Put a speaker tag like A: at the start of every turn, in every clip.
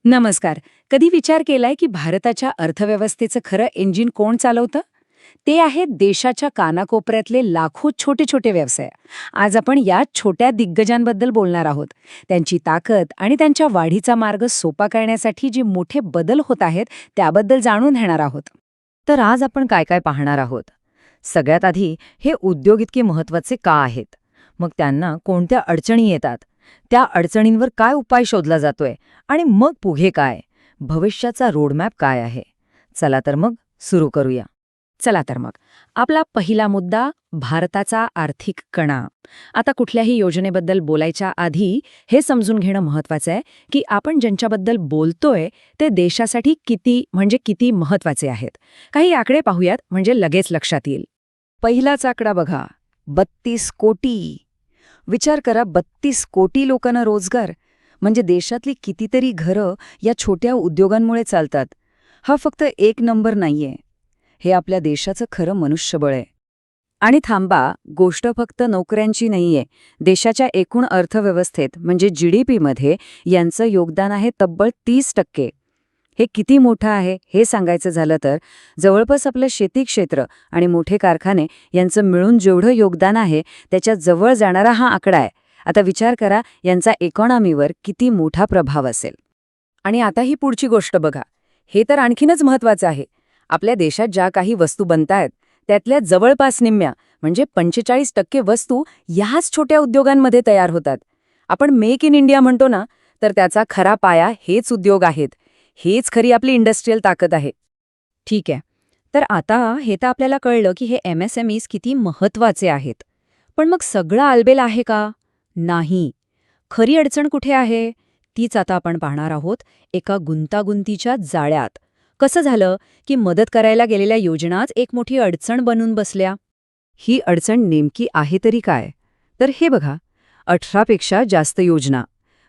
A: नमस्कार. कधी विचार केलाय की भारताच्या अर्थव्यवस्थेचं खरं इंजिन कोण चालवतं? ते आहेत देशाच्या कानाकोपऱ्यातले लाखो छोटे छोटे व्यवसाय. आज आपण या छोट्या दिग्गजांबद्दल बोलणार आहोत. त्यांची ताकद आणि त्यांच्या वाढीचा मार्ग सोपा करण्यासाठी जे मोठे बदल होत आहेत त्याबद्दल जाणून घेणार आहोत.
B: तर आज आपण काय काय पाहणार आहोत. सगळ्यात आधी हे उद्योग इतके महत्त्वाचे का आहेत, मग त्यांना कोणत्या अडचणी येतात, त्या अडचणींवर काय उपाय शोधला जातोय आणि मग पुढे काय, भविष्याचा रोडमॅप काय आहे. चला तर मग सुरू करूया.
A: चला तर मग आपला पहिला मुद्दा भारताचा आर्थिक कणा. आता कुठल्याही योजनेबद्दल बोलायच्या आधी हे समजून घेणं महत्वाचं आहे की आपण ज्यांच्याबद्दल बोलतोय ते देशासाठी किती महत्वाचे आहेत. काही आकडे पाहूयात म्हणजे लगेच लक्षात येईल.
B: पहिलाच आकडा बघा, 32 कोटी. विचार करा, 32 कोटी लोकांना रोजगार, म्हणजे देशातली कितीतरी घरं या छोट्या उद्योगांमुळे चालतात. हा फक्त एक नंबर नाहीये, हे आपल्या देशाचं खरं मनुष्यबळ आहे.
A: आणि थांबा, गोष्ट फक्त नोकऱ्यांची नाहीये. देशाच्या एकूण अर्थव्यवस्थेत म्हणजे GDP मध्ये यांचं योगदान आहे तब्बल 30%. हे किती मोठं आहे हे सांगायचं झालं तर जवळपास आपलं शेती क्षेत्र आणि मोठे कारखाने यांचं मिळून जेवढं योगदान आहे त्याच्या जवळ जाणारा हा आकडा आहे. आता विचार करा यांचा इकॉनॉमीवर किती मोठा प्रभाव असेल. आणि आता ही पुढची गोष्ट बघा, हे तर आणखीनच महत्वाचं आहे. आपल्या देशात ज्या काही वस्तू बनतायत त्यातल्या जवळपास निम्म्या म्हणजे 45% वस्तू याच छोट्या उद्योगांमध्ये तयार होतात. आपण मेक इन इंडिया म्हणतो ना, तर त्याचा खरा पाया हेच उद्योग आहेत. हेच खरी आपली इंडस्ट्रियल ताकद आहे. ठीक आहे, तर आता हे तर आपल्याला कळलं की हे MSMEs किती महत्वाचे आहेत. पण मग सगळं आलबेल आहे का? नाही. खरी अडचण कुठे आहे तीच आता आपण पाहणार आहोत, एका गुंतागुंतीच्या जाळ्यात. कसं झालं की मदत करायला गेलेल्या योजनाच एक मोठी अडचण बनून बसल्या. ही अडचण नेमकी आहे तरी काय? तर हे बघा, 18 पेक्षा जास्त योजना,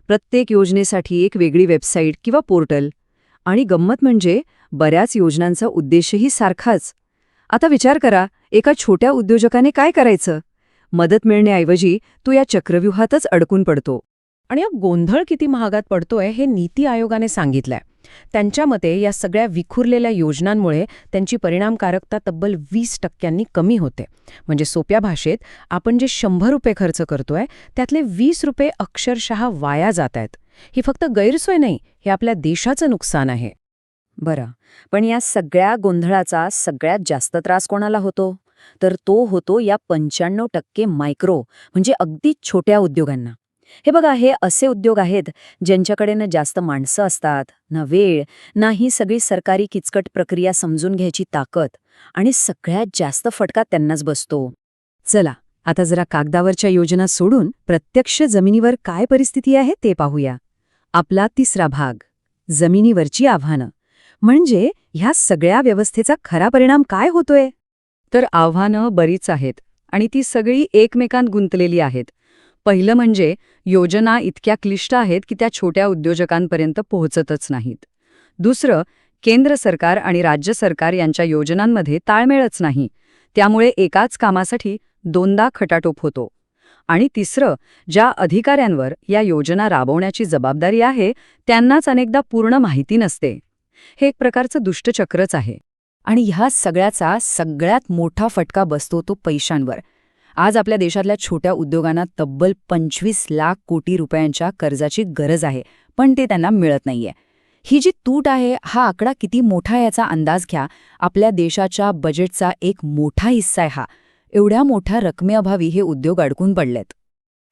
A: प्रत्येक योजनेसाठी एक वेगळी वेबसाईट किंवा पोर्टल. आणि गंमत म्हणजे बऱ्याच योजनांचा उद्देशही सारखाच. आता विचार करा, एका छोट्या उद्योजकाने काय करायचं? मदत मिळण्याऐवजी तो या चक्रव्यूहातच अडकून पडतो.
C: आणि हा गोंधळ किती महागात पडतोय हे नीती आयोगाने सांगितलंय. त्यांच्या मते या सगळ्या विखुरलेल्या योजनांमुळे त्यांची परिणामकारकता तब्बल 20% कमी होते. म्हणजे सोप्या भाषेत आपण जे 100 रुपये खर्च करतोय त्यातले 20 रुपये अक्षरशः वाया जात आहेत. ही फक्त गैरसोय नाही, हे आपल्या देशाचं नुकसान आहे.
A: बरं, पण या सगळ्या गोंधळाचा सगळ्यात जास्त त्रास कोणाला होतो? तर तो होतो या 95% मायक्रो म्हणजे अगदी छोट्या उद्योगांना. हे बघा, हे असे उद्योग आहेत ज्यांच्याकडे न जास्त माणसं असतात, ना वेळ, ना ही सगळी सरकारी किचकट प्रक्रिया समजून घ्यायची ताकद, आणि सगळ्यात जास्त फटका त्यांनाच बसतो. चला, आता जरा कागदावरच्या योजना सोडून प्रत्यक्ष जमिनीवर काय परिस्थिती आहे ते पाहूया. आपला तिसरा भाग, जमिनीवरची आव्हानं. म्हणजे ह्या सगळ्या व्यवस्थेचा खरा परिणाम काय होतोय? तर आव्हानं बरीच आहेत आणि ती सगळी एकमेकांत गुंतलेली आहेत. पहिलं म्हणजे योजना इतक्या क्लिष्ट आहेत की त्या छोट्या उद्योजकांपर्यंत पोहोचतच नाहीत. दुसरं, केंद्र सरकार आणि राज्य सरकार यांच्या योजनांमध्ये ताळमेळच नाही, त्यामुळे एकाच कामासाठी दोनदा खटाटोप होतो. आणि तिसरं, ज्या अधिकाऱ्यांवर या योजना राबवण्याची जबाबदारी आहे त्यांनाच अनेकदा पूर्ण माहिती नसते. हे एक प्रकारचं दुष्टचक्रच आहे. आणि ह्या सगळ्याचा सगळ्यात मोठा फटका बसतो तो पैशांवर. आज आपल्या देशातल्या छोट्या उद्योगांना तब्बल 25 लाख कोटी रुपयांच्या कर्जाची गरज आहे, पण ते त्यांना मिळत नाहीये. ही जी तूट आहे, हा आकडा किती मोठा याचा अंदाज घ्या. आपल्या देशाच्या बजेटचा एक मोठा हिस्सा आहे हा. एवढ्या मोठ्या रकमेअभावी हे उद्योग अडकून पडलेत.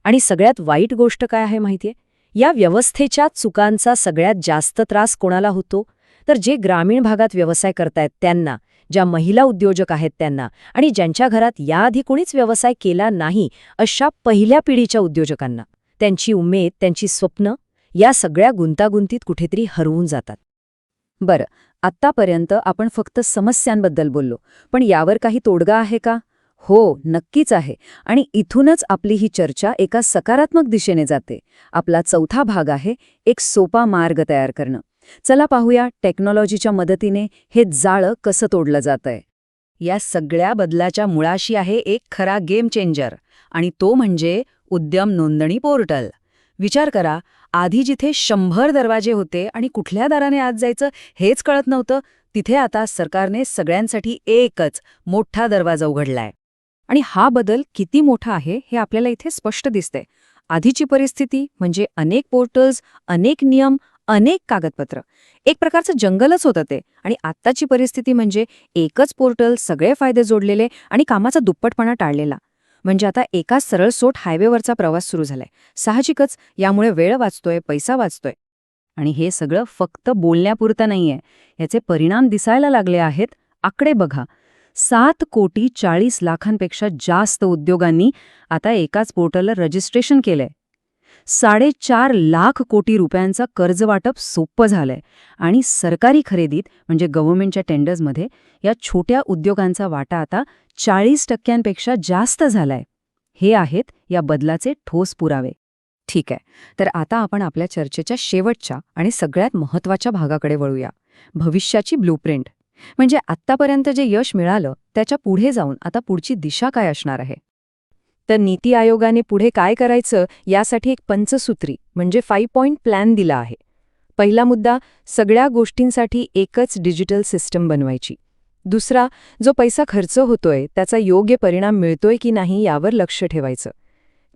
A: आणि सगळ्यात वाईट गोष्ट काय आहे माहितीये? या व्यवस्थेच्या चुकांचा सगळ्यात जास्त त्रास कोणाला होतो? तर जे ग्रामीण भागात व्यवसाय करतायत त्यांना, ज्या महिला उद्योजक आहेत त्यांना, आणि ज्यांच्या घरात याआधी कोणीच व्यवसाय केला नाही अशा पहिल्या पिढीच्या उद्योजकांना. त्यांची उमेद, त्यांची स्वप्न या सगळ्या गुंतागुंतीत कुठेतरी हरवून जातात. बरं, आत्तापर्यंत आपण फक्त समस्यांबद्दल बोललो, पण यावर काही तोडगा आहे का? हो, नक्कीच आहे. आणि इथूनच आपली ही चर्चा एका सकारात्मक दिशेने जाते. आपला चौथा भाग आहे एक सोपा मार्ग तयार करणं. चला पाहूया टेक्नॉलॉजीच्या मदतीने हे जाळं कसं तोडलं जातंय. या सगळ्या बदलाच्या मुळाशी आहे एक खरा गेम चेंजर, आणि तो म्हणजे उद्यम नोंदणी पोर्टल. विचार करा, आधी जिथे 100 दरवाजे होते आणि कुठल्या दाराने आत जायचं हेच कळत नव्हतं, तिथे आता सरकारने सगळ्यांसाठी एकच मोठा दरवाजा उघडलाय. आणि हा बदल किती मोठा आहे हे आपल्याला इथे स्पष्ट दिसते. आधीची परिस्थिती म्हणजे अनेक पोर्टल्स, अनेक नियम, अनेक कागदपत्र, एक प्रकारचं जंगलच होतं ते. आणि आत्ताची परिस्थिती म्हणजे एकच पोर्टल, सगळे फायदे जोडलेले आणि कामाचा दुप्पटपणा टाळलेला. म्हणजे आता एका सरळसोट हायवेवरचा प्रवास सुरू झालाय. साहजिकच यामुळे वेळ वाचतोय, पैसा वाचतोय. आणि हे सगळं फक्त बोलण्यापुरतं नाहीये, याचे परिणाम दिसायला लागले आहेत. आकडे बघा, 7,40,00,000पेक्षा जास्त उद्योगांनी आता एकाच पोर्टलला रजिस्ट्रेशन केलंय. 4.5 कोटी रुपयांचं कर्जवाटप सोपं झालंय. आणि सरकारी खरेदीत म्हणजे गव्हर्नमेंटच्या टेंडर्समध्ये या छोट्या उद्योगांचा वाटा आता 40% जास्त झालाय. हे आहेत या बदलाचे ठोस पुरावे. ठीक आहे, तर आता आपण आपल्या चर्चेच्या शेवटच्या आणि सगळ्यात महत्त्वाच्या भागाकडे वळूया, भविष्याची ब्लूप्रिंट. म्हणजे आत्तापर्यंत जे यश मिळालं त्याच्या पुढे जाऊन आता पुढची दिशा काय असणार आहे.
C: तर नीती आयोगाने पुढे काय करायचं यासाठी एक पंचसूत्री म्हणजे 5 पॉइंट प्लॅन दिला आहे. पहिला मुद्दा, सगळ्या गोष्टींसाठी एकच डिजिटल सिस्टम बनवायची. दुसरा, जो पैसा खर्च होतोय त्याचा योग्य परिणाम मिळतोय की नाही यावर लक्ष ठेवायचं.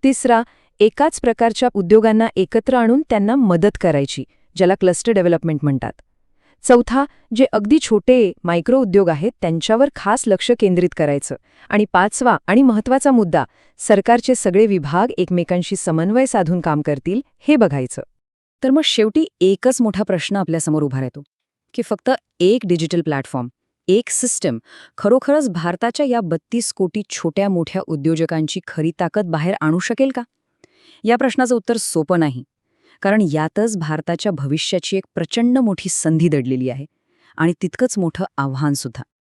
C: तिसरा, एकाच प्रकारच्या उद्योगांना एकत्र आणून त्यांना मदत करायची, ज्याला क्लस्टर डेव्हलपमेंट म्हणतात. चौथा, जे अगदी छोटे मायक्रो उद्योग आहेत त्यांच्यावर खास लक्ष केंद्रित करायचं. आणि पाचवा आणि महत्त्वाचा मुद्दा, सरकारचे सगळे विभाग एकमेकांशी समन्वय साधून काम करतील हे बघायचं.
A: तर मग शेवटी एकच मोठा प्रश्न आपल्यासमोर उभा राहतो की फक्त एक डिजिटल प्लॅटफॉर्म, एक सिस्टम खरोखरच भारताच्या या 32 कोटी छोट्या मोठ्या उद्योजकांची खरी ताकद बाहेर आणू शकेल का? या प्रश्नाचं उत्तर सोपं नाही, कारण यातच भारताच्या भविष्याची एक प्रचंड मोठी संधी दडलेली आहे आणि तितकंच मोठं आव्हान सुद्धा.